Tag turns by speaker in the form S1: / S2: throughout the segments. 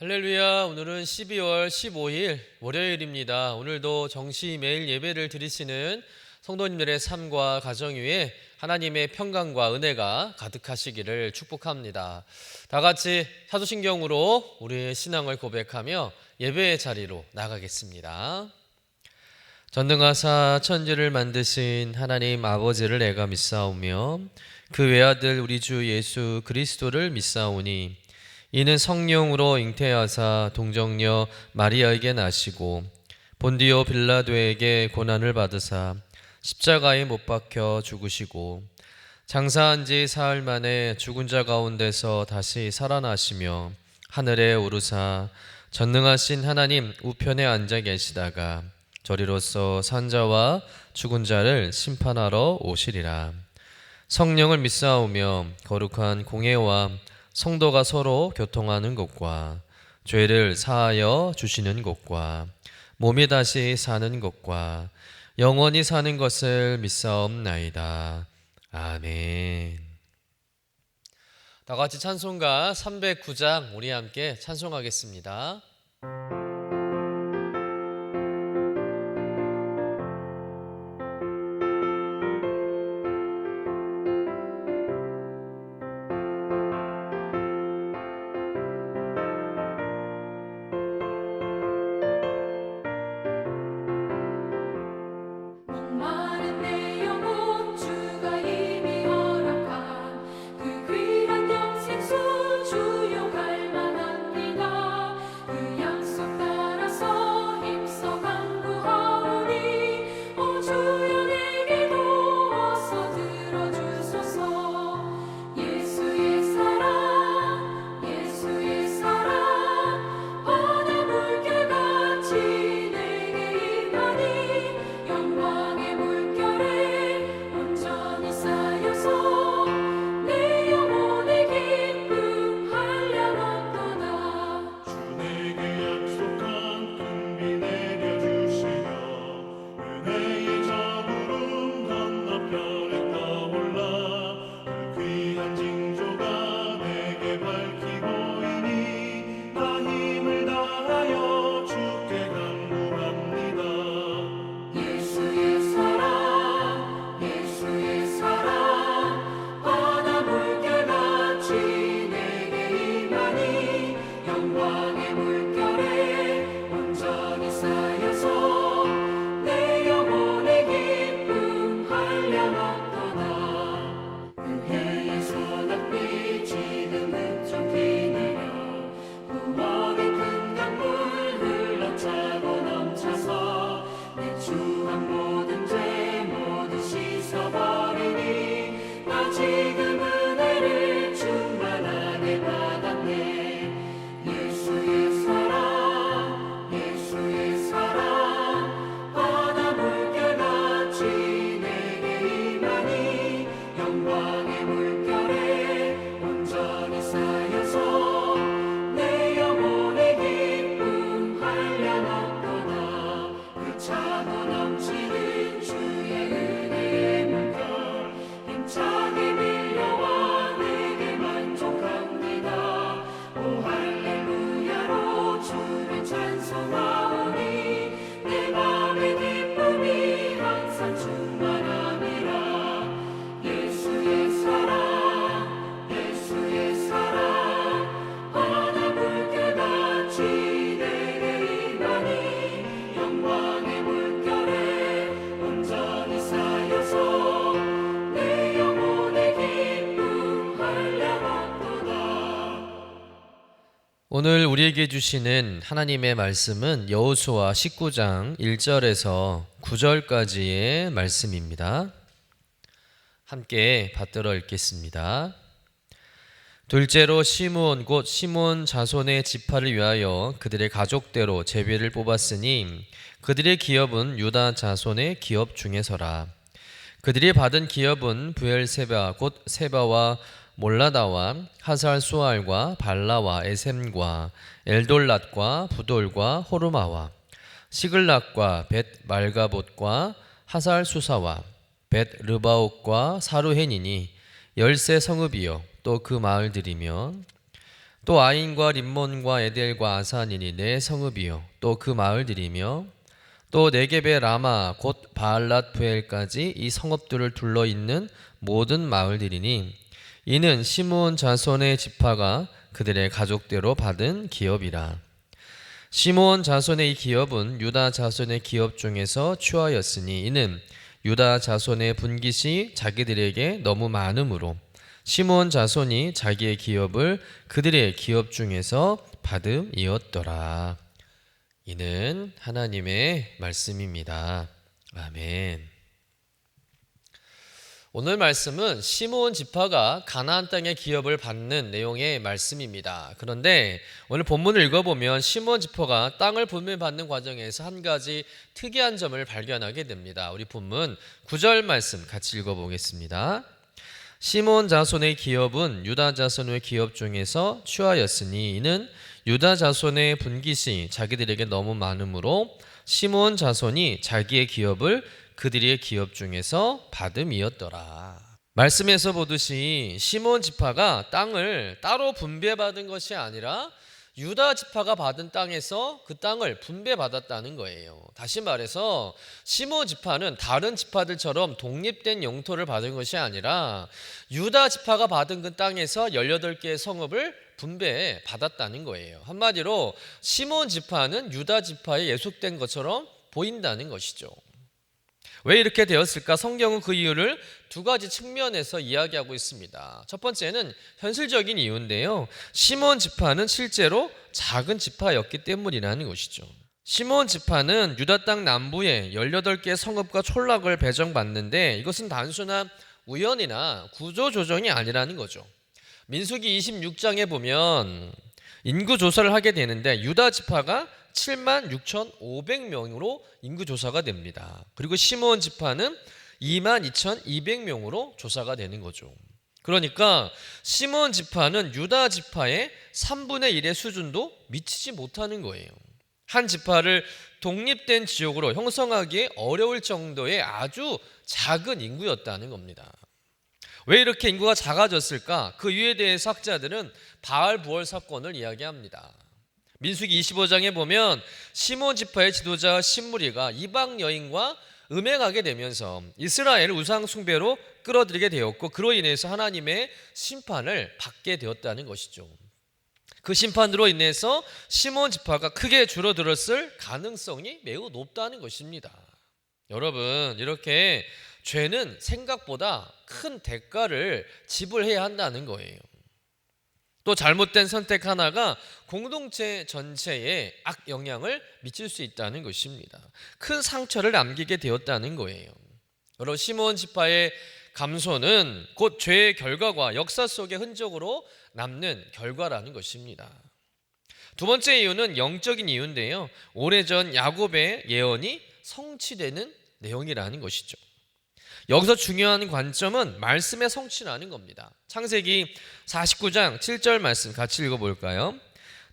S1: 할렐루야. 오늘은 12월 15일 월요일입니다. 오늘도 정시 매일 예배를 드리시는 성도님들의 삶과 가정 위에 하나님의 평강과 은혜가 가득하시기를 축복합니다. 다 같이 사도신경으로 우리의 신앙을 고백하며 예배의 자리로 나가겠습니다. 전능하사 천지를 만드신 하나님 아버지를 내가 믿사오며 그 외아들 우리 주 예수 그리스도를 믿사오니 이는 성령으로 잉태하사 동정녀 마리아에게 나시고 본디오 빌라도에게 고난을 받으사 십자가에 못 박혀 죽으시고 장사한 지 사흘 만에 죽은 자 가운데서 다시 살아나시며 하늘에 오르사 전능하신 하나님 우편에 앉아 계시다가 저리로서 산자와 죽은 자를 심판하러 오시리라. 성령을 믿사오며 거룩한 공회와 성도가 서로 교통하는 것과 죄를 사하여 주시는 것과 몸이 다시 사는 것과 영원히 사는 것을 믿사옵나이다. 아멘. 다 같이 찬송가 309장 우리 함께 찬송하겠습니다. 오늘 우리에게 주시는 하나님의 말씀은 여호수아 19장 1절에서 9절까지의 말씀입니다. 함께 받들어 읽겠습니다. 둘째로 시므온 곧 시몬 자손의 지파를 위하여 그들의 가족대로 제비를 뽑았으니 그들의 기업은 유다 자손의 기업 중에서라. 그들이 받은 기업은 브엘세바 곧 세바와 몰라다와 하살 수알과 발라와 에셈과 엘돌랏과 부돌과 호르마와 시글락과 벳 말가봇과 하살 수사와 벳 르바옥과 사루헨이니 13 성읍이요 또 그 마을들이며 또 아인과 림몬과 에델과 아산이니 내 성읍이요 또 그 마을들이며 또 네겝의 라마 곧 바알랏 브엘까지 이 성읍들을 둘러 있는 모든 마을들이니 이는 시므온 자손의 지파가 그들의 가족대로 받은 기업이라. 시므온 자손의 이 기업은 유다 자손의 기업 중에서 취하였으니 이는 유다 자손의 분깃이 자기들에게 너무 많으므로 시므온 자손이 자기의 기업을 그들의 기업 중에서 받음이었더라. 이는 하나님의 말씀입니다. 아멘. 오늘 말씀은 시므온 지파가 가나안 땅의 기업을 받는 내용의 말씀입니다. 그런데 오늘 본문을 읽어보면 시므온 지파가 땅을 분배받는 과정에서 한 가지 특이한 점을 발견하게 됩니다. 우리 본문 9절 말씀 같이 읽어보겠습니다. 시므온 자손의 기업은 유다 자손의 기업 중에서 취하였으니 이는 유다 자손의 분깃이 자기들에게 너무 많으므로 시므온 자손이 자기의 기업을 그들의 기업 중에서 받음이었더라. 말씀에서 보듯이 시므온 지파가 땅을 따로 분배받은 것이 아니라 유다 지파가 받은 땅에서 그 땅을 분배받았다는 거예요. 다시 말해서 시므온 지파는 다른 지파들처럼 독립된 영토를 받은 것이 아니라 유다 지파가 받은 그 땅에서 18개의 성읍을 분배받았다는 거예요. 한마디로 시므온 지파는 유다 지파에 예속된 것처럼 보인다는 것이죠. 왜 이렇게 되었을까? 성경은 그 이유를 두 가지 측면에서 이야기하고 있습니다. 첫 번째는 현실적인 이유인데요. 시므온 지파는 실제로 작은 지파였기 때문이라는 것이죠. 시므온 지파는 유다 땅 남부에 18개의 성읍과 촌락을 배정받는데 이것은 단순한 우연이나 구조조정이 아니라는 거죠. 민수기 26장에 보면 인구조사를 하게 되는데 유다 지파가 76,500명으로 인구조사가 됩니다. 그리고 시므온 지파는 22,200명으로 조사가 되는 거죠. 그러니까 시므온 지파는 유다 지파의 3분의 1의 수준도 미치지 못하는 거예요. 한 지파를 독립된 지역으로 형성하기 어려울 정도의 아주 작은 인구였다는 겁니다. 왜 이렇게 인구가 작아졌을까? 그 이유에 대해서 학자들은 바알 부월 사건을 이야기합니다. 민수기 25장에 보면 시므온 지파의 지도자 심무리가 이방 여인과 음행하게 되면서 이스라엘을 우상 숭배로 끌어들이게 되었고 그로 인해서 하나님의 심판을 받게 되었다는 것이죠. 그 심판으로 인해서 시므온 지파가 크게 줄어들었을 가능성이 매우 높다는 것입니다. 여러분, 이렇게 죄는 생각보다 큰 대가를 지불해야 한다는 거예요. 또 잘못된 선택 하나가 공동체 전체에 악영향을 미칠 수 있다는 것입니다. 큰 상처를 남기게 되었다는 거예요. 여러분, 시므온 지파의 감소는 곧 죄의 결과가 역사 속의 흔적으로 남는 결과라는 것입니다. 두 번째 이유는 영적인 이유인데요. 오래전 야곱의 예언이 성취되는 내용이라는 것이죠. 여기서 중요한 관점은 말씀의 성취라는 겁니다. 창세기 49장 7절 말씀 같이 읽어볼까요?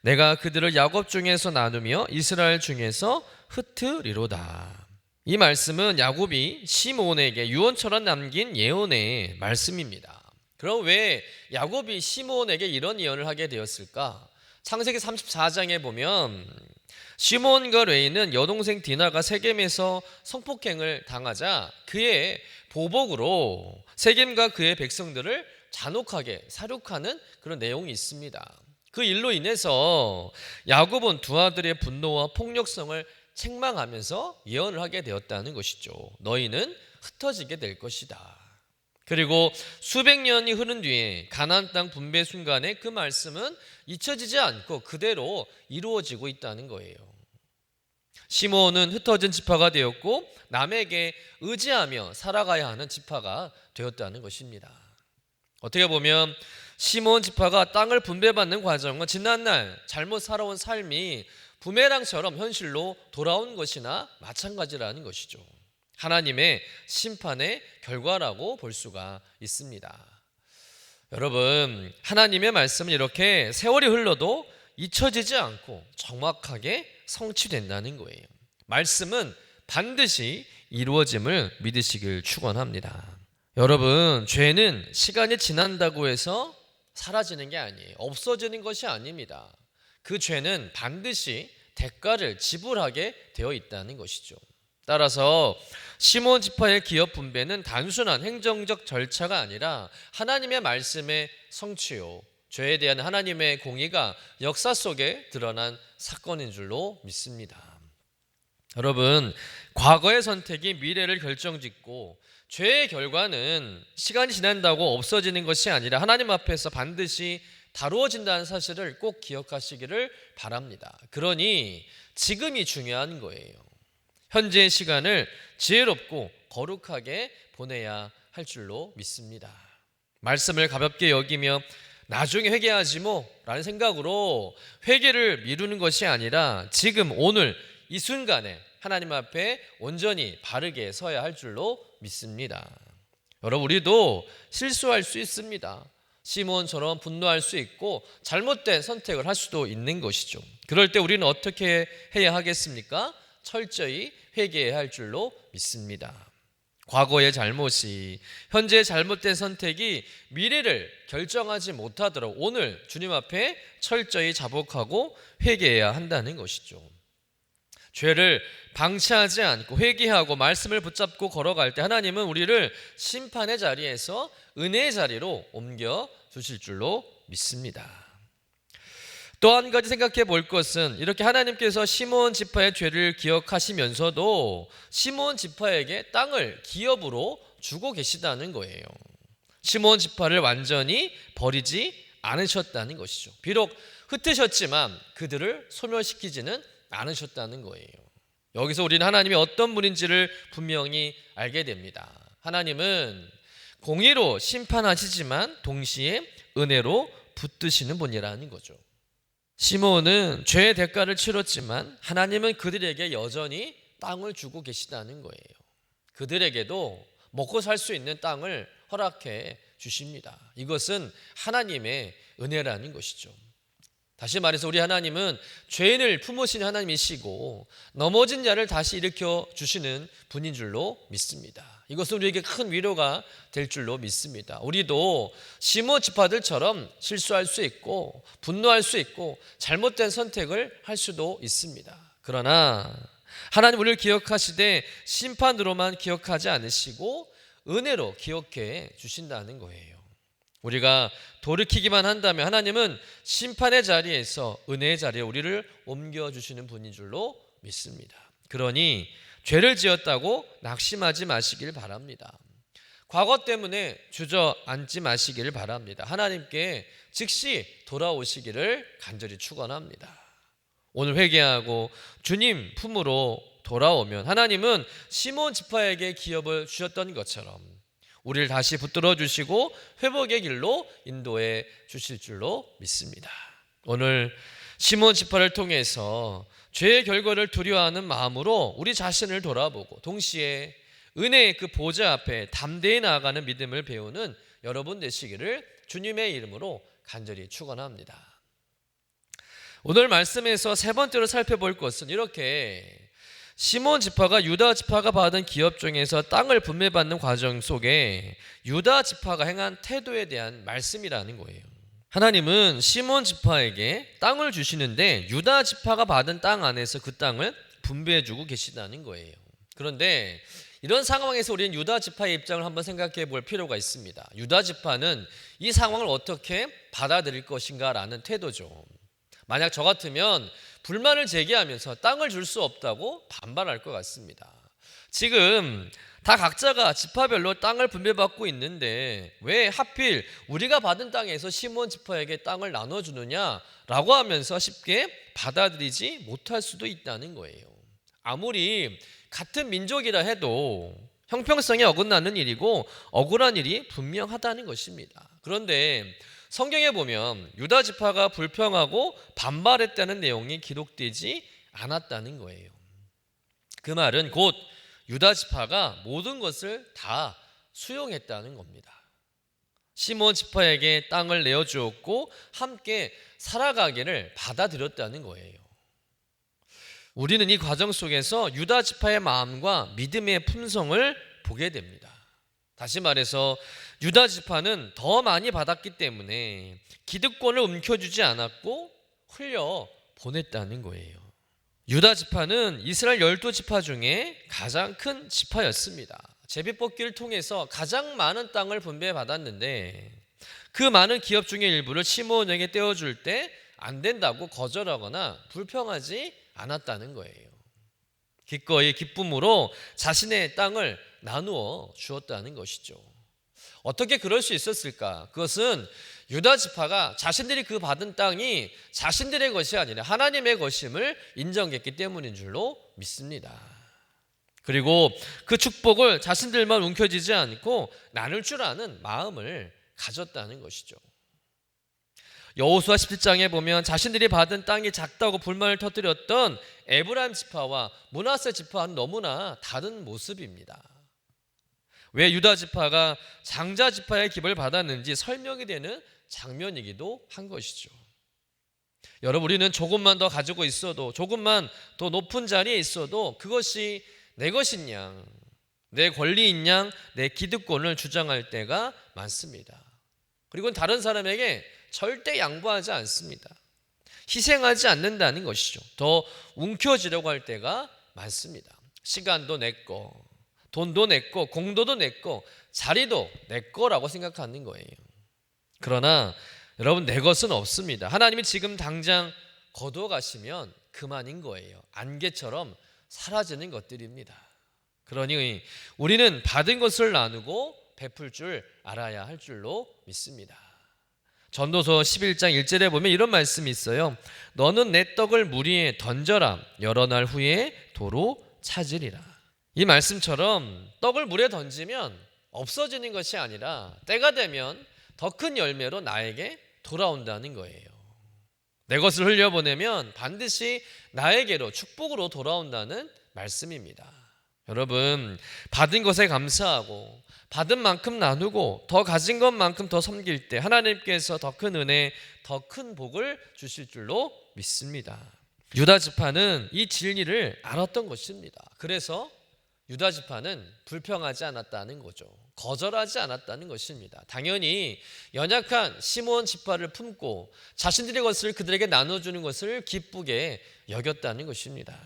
S1: 내가 그들을 야곱 중에서 나누며 이스라엘 중에서 흩으리로다. 이 말씀은 야곱이 시므온에게 유언처럼 남긴 예언의 말씀입니다. 그럼 왜 야곱이 시므온에게 이런 예언을 하게 되었을까? 창세기 34장에 보면 시므온과 레이는 여동생 디나가 세겜에서 성폭행을 당하자 그의 보복으로 세겜과 그의 백성들을 잔혹하게 살육하는 그런 내용이 있습니다. 그 일로 인해서 야곱은 두 아들의 분노와 폭력성을 책망하면서 예언을 하게 되었다는 것이죠. 너희는 흩어지게 될 것이다. 그리고 수백 년이 흐른 뒤에 가나안 땅 분배 순간에 그 말씀은 잊혀지지 않고 그대로 이루어지고 있다는 거예요. 시므온은 흩어진 지파가 되었고 남에게 의지하며 살아가야 하는 지파가 되었다는 것입니다. 어떻게 보면 시므온 지파가 땅을 분배받는 과정은 지난날 잘못 살아온 삶이 부메랑처럼 현실로 돌아온 것이나 마찬가지라는 것이죠. 하나님의 심판의 결과라고 볼 수가 있습니다. 여러분, 하나님의 말씀은 이렇게 세월이 흘러도 잊혀지지 않고 정확하게 성취된다는 거예요. 말씀은 반드시 이루어짐을 믿으시길 축원합니다. 여러분, 죄는 시간이 지난다고 해서 사라지는 게 아니에요. 없어지는 것이 아닙니다. 그 죄는 반드시 대가를 지불하게 되어 있다는 것이죠. 따라서 시몬 지파의 기업 분배는 단순한 행정적 절차가 아니라 하나님의 말씀의 성취요, 죄에 대한 하나님의 공의가 역사 속에 드러난 사건인 줄로 믿습니다. 여러분, 과거의 선택이 미래를 결정짓고 죄의 결과는 시간이 지난다고 없어지는 것이 아니라 하나님 앞에서 반드시 다루어진다는 사실을 꼭 기억하시기를 바랍니다. 그러니 지금이 중요한 거예요. 현재의 시간을 지혜롭고 거룩하게 보내야 할 줄로 믿습니다. 말씀을 가볍게 여기며 나중에 회개하지 뭐 라는 생각으로 회개를 미루는 것이 아니라 지금 오늘 이 순간에 하나님 앞에 온전히 바르게 서야 할 줄로 믿습니다. 여러분, 우리도 실수할 수 있습니다. 시몬처럼 분노할 수 있고 잘못된 선택을 할 수도 있는 것이죠. 그럴 때 우리는 어떻게 해야 하겠습니까? 철저히 회개해야 할 줄로 믿습니다. 과거의 잘못이, 현재의 잘못된 선택이 미래를 결정하지 못하도록 오늘 주님 앞에 철저히 자복하고 회개해야 한다는 것이죠. 죄를 방치하지 않고 회개하고 말씀을 붙잡고 걸어갈 때 하나님은 우리를 심판의 자리에서 은혜의 자리로 옮겨 주실 줄로 믿습니다. 또 한 가지 생각해 볼 것은 이렇게 하나님께서 시몬 지파의 죄를 기억하시면서도 시몬 지파에게 땅을 기업으로 주고 계시다는 거예요. 시몬 지파를 완전히 버리지 않으셨다는 것이죠. 비록 흩으셨지만 그들을 소멸시키지는 않으셨다는 거예요. 여기서 우리는 하나님이 어떤 분인지를 분명히 알게 됩니다. 하나님은 공의로 심판하시지만 동시에 은혜로 붙드시는 분이라는 거죠. 시몬은 죄의 대가를 치렀지만 하나님은 그들에게 여전히 땅을 주고 계시다는 거예요. 그들에게도 먹고 살 수 있는 땅을 허락해 주십니다. 이것은 하나님의 은혜라는 것이죠. 다시 말해서 우리 하나님은 죄인을 품으시는 하나님이시고 넘어진 자를 다시 일으켜 주시는 분인 줄로 믿습니다. 이것은 우리에게 큰 위로가 될 줄로 믿습니다. 우리도 시몬 지파들처럼 실수할 수 있고 분노할 수 있고 잘못된 선택을 할 수도 있습니다. 그러나 하나님 우리를 기억하시되 심판으로만 기억하지 않으시고 은혜로 기억해 주신다는 거예요. 우리가 돌이키기만 한다면 하나님은 심판의 자리에서 은혜의 자리에 우리를 옮겨주시는 분인 줄로 믿습니다. 그러니 죄를 지었다고 낙심하지 마시길 바랍니다. 과거 때문에 주저앉지 마시기를 바랍니다. 하나님께 즉시 돌아오시기를 간절히 축원합니다. 오늘 회개하고 주님 품으로 돌아오면 하나님은 시몬 지파에게 기업을 주셨던 것처럼 우리를 다시 붙들어 주시고 회복의 길로 인도해 주실 줄로 믿습니다. 오늘 시몬 지파를 통해서 죄의 결과를 두려워하는 마음으로 우리 자신을 돌아보고 동시에 은혜의 그 보좌 앞에 담대히 나아가는 믿음을 배우는 여러분 되시기를 주님의 이름으로 간절히 축원합니다. 오늘 말씀에서 세 번째로 살펴볼 것은 이렇게 시몬 지파가 유다 지파가 받은 기업 중에서 땅을 분배받는 과정 속에 유다 지파가 행한 태도에 대한 말씀이라는 거예요. 하나님은 시몬 지파에게 땅을 주시는데 유다 지파가 받은 땅 안에서 그 땅을 분배해 주고 계시다는 거예요. 그런데 이런 상황에서 우리는 유다 지파의 입장을 한번 생각해 볼 필요가 있습니다. 유다 지파는 이 상황을 어떻게 받아들일 것인가라는 태도죠. 만약 저 같으면 불만을 제기하면서 땅을 줄 수 없다고 반발할 것 같습니다. 지금 다 각자가 지파별로 땅을 분배받고 있는데 왜 하필 우리가 받은 땅에서 시몬 지파에게 땅을 나눠주느냐라고 하면서 쉽게 받아들이지 못할 수도 있다는 거예요. 아무리 같은 민족이라 해도 형평성에 어긋나는 일이고 억울한 일이 분명하다는 것입니다. 그런데 성경에 보면 유다 지파가 불평하고 반발했다는 내용이 기록되지 않았다는 거예요. 그 말은 곧 유다 지파가 모든 것을 다 수용했다는 겁니다. 시몬 지파에게 땅을 내어주었고 함께 살아가기를 받아들였다는 거예요. 우리는 이 과정 속에서 유다 지파의 마음과 믿음의 품성을 보게 됩니다. 다시 말해서 유다 지파는 더 많이 받았기 때문에 기득권을 움켜쥐지 않았고 흘려 보냈다는 거예요. 유다 지파는 이스라엘 12지파 중에 가장 큰 지파였습니다. 제비뽑기를 통해서 가장 많은 땅을 분배해 받았는데 그 많은 기업 중의 일부를 시므온에게 떼어줄 때 안 된다고 거절하거나 불평하지 않았다는 거예요. 기꺼이 기쁨으로 자신의 땅을 나누어 주었다는 것이죠. 어떻게 그럴 수 있었을까? 그것은 유다 지파가 자신들이 그 받은 땅이 자신들의 것이 아니라 하나님의 것임을 인정했기 때문인 줄로 믿습니다. 그리고 그 축복을 자신들만 움켜쥐지 않고 나눌 줄 아는 마음을 가졌다는 것이죠. 여호수아 17장에 보면 자신들이 받은 땅이 작다고 불만을 터뜨렸던 에브라임 지파와 므낫세 지파는 너무나 다른 모습입니다. 왜 유다 지파가 장자 지파의 기업을 받았는지 설명이 되는 장면이기도 한 것이죠. 여러분, 우리는 조금만 더 가지고 있어도, 조금만 더 높은 자리에 있어도 그것이 내 것인 양, 내 권리인 양, 내 기득권을 주장할 때가 많습니다. 그리고 다른 사람에게 절대 양보하지 않습니다. 희생하지 않는다는 것이죠. 더 움켜쥐려고 할 때가 많습니다. 시간도 내 거, 돈도 내 거, 공도도 내 거, 자리도 내 거라고 생각하는 거예요. 그러나 여러분, 내 것은 없습니다. 하나님이 지금 당장 거두어 가시면 그만인 거예요. 안개처럼 사라지는 것들입니다. 그러니 우리는 받은 것을 나누고 베풀 줄 알아야 할 줄로 믿습니다. 전도서 11장 1절에 보면 이런 말씀이 있어요. 너는 내 떡을 물 위에 던져라. 여러 날 후에 도로 찾으리라. 이 말씀처럼 떡을 물에 던지면 없어지는 것이 아니라 때가 되면 더 큰 열매로 나에게 돌아온다는 거예요. 내 것을 흘려보내면 반드시 나에게로 축복으로 돌아온다는 말씀입니다. 여러분, 받은 것에 감사하고 받은 만큼 나누고 더 가진 것만큼 더 섬길 때 하나님께서 더 큰 은혜, 더 큰 복을 주실 줄로 믿습니다. 유다 지파는 이 진리를 알았던 것입니다. 그래서 유다 지파는 불평하지 않았다는 거죠. 거절하지 않았다는 것입니다. 당연히 연약한 시므온 지파를 품고 자신들의 것을 그들에게 나눠주는 것을 기쁘게 여겼다는 것입니다.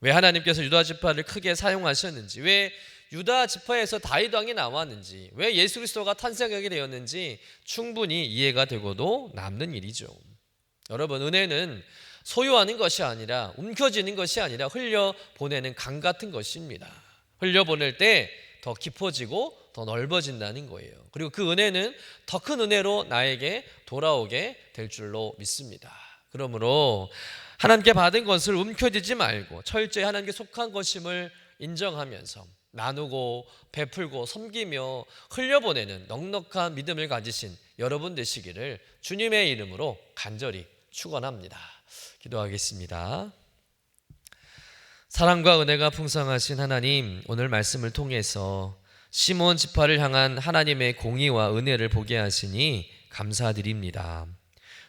S1: 왜 하나님께서 유다 지파를 크게 사용하셨는지, 왜 유다 지파에서 다윗 왕이 나왔는지, 왜 예수 그리스도가 탄생하게 되었는지 충분히 이해가 되고도 남는 일이죠. 여러분, 은혜는 소유하는 것이 아니라, 움켜쥐는 것이 아니라 흘려보내는 강 같은 것입니다. 흘려보낼 때 더 깊어지고 더 넓어진다는 거예요. 그리고 그 은혜는 더 큰 은혜로 나에게 돌아오게 될 줄로 믿습니다. 그러므로 하나님께 받은 것을 움켜쥐지 말고 철저히 하나님께 속한 것임을 인정하면서 나누고 베풀고 섬기며 흘려보내는 넉넉한 믿음을 가지신 여러분 되시기를 주님의 이름으로 간절히 축원합니다. 기도하겠습니다. 사랑과 은혜가 풍성하신 하나님, 오늘 말씀을 통해서 시므온 지파를 향한 하나님의 공의와 은혜를 보게 하시니 감사드립니다.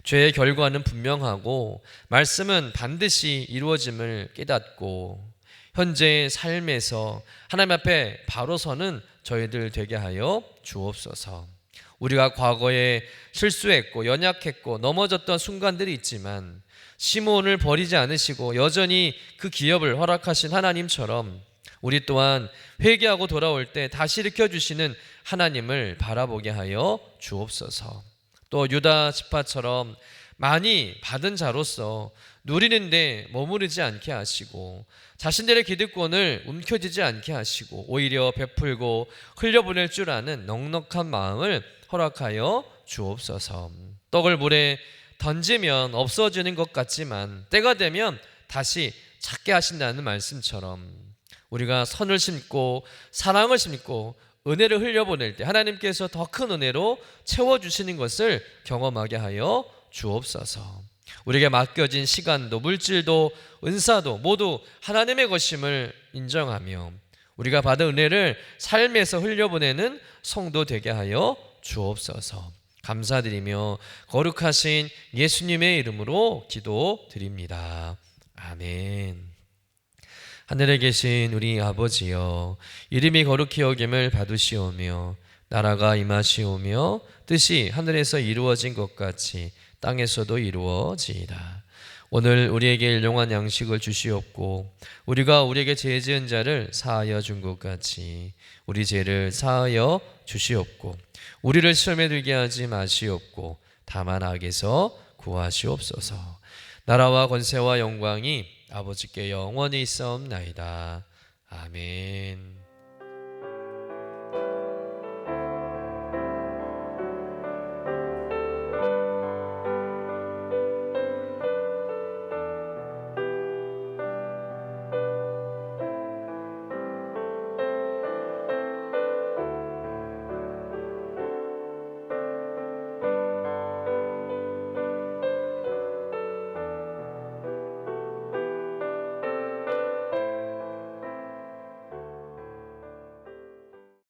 S1: 죄의 결과는 분명하고 말씀은 반드시 이루어짐을 깨닫고 현재의 삶에서 하나님 앞에 바로 서는 저희들 되게 하여 주옵소서. 우리가 과거에 실수했고 연약했고 넘어졌던 순간들이 있지만 시므온을 버리지 않으시고 여전히 그 기업을 허락하신 하나님처럼 우리 또한 회개하고 돌아올 때 다시 일으켜주시는 하나님을 바라보게 하여 주옵소서. 또 유다 지파처럼 많이 받은 자로서 누리는데 머무르지 않게 하시고 자신들의 기득권을 움켜쥐지 않게 하시고 오히려 베풀고 흘려보낼 줄 아는 넉넉한 마음을 허락하여 주옵소서. 떡을 물에 던지면 없어지는 것 같지만 때가 되면 다시 찾게 하신다는 말씀처럼 우리가 선을 심고 사랑을 심고 은혜를 흘려보낼 때 하나님께서 더 큰 은혜로 채워주시는 것을 경험하게 하여 주옵소서. 우리에게 맡겨진 시간도 물질도 은사도 모두 하나님의 것임을 인정하며 우리가 받은 은혜를 삶에서 흘려보내는 성도 되게 하여 주옵소서. 감사드리며 거룩하신 예수님의 이름으로 기도드립니다. 아멘. 하늘에 계신 우리 아버지여, 이름이 거룩히 여김을 받으시오며 나라가 임하시오며 뜻이 하늘에서 이루어진 것 같이 땅에서도 이루어지이다. 오늘 우리에게 일용할 양식을 주시옵고 우리가 우리에게 죄 지은 자를 사하여 준 것 같이 우리 죄를 사하여 주시옵고 우리를 시험에 들게 하지 마시옵고 다만 악에서 구하시옵소서. 나라와 권세와 영광이 아버지께 영원히 있사옵나이다. 아멘.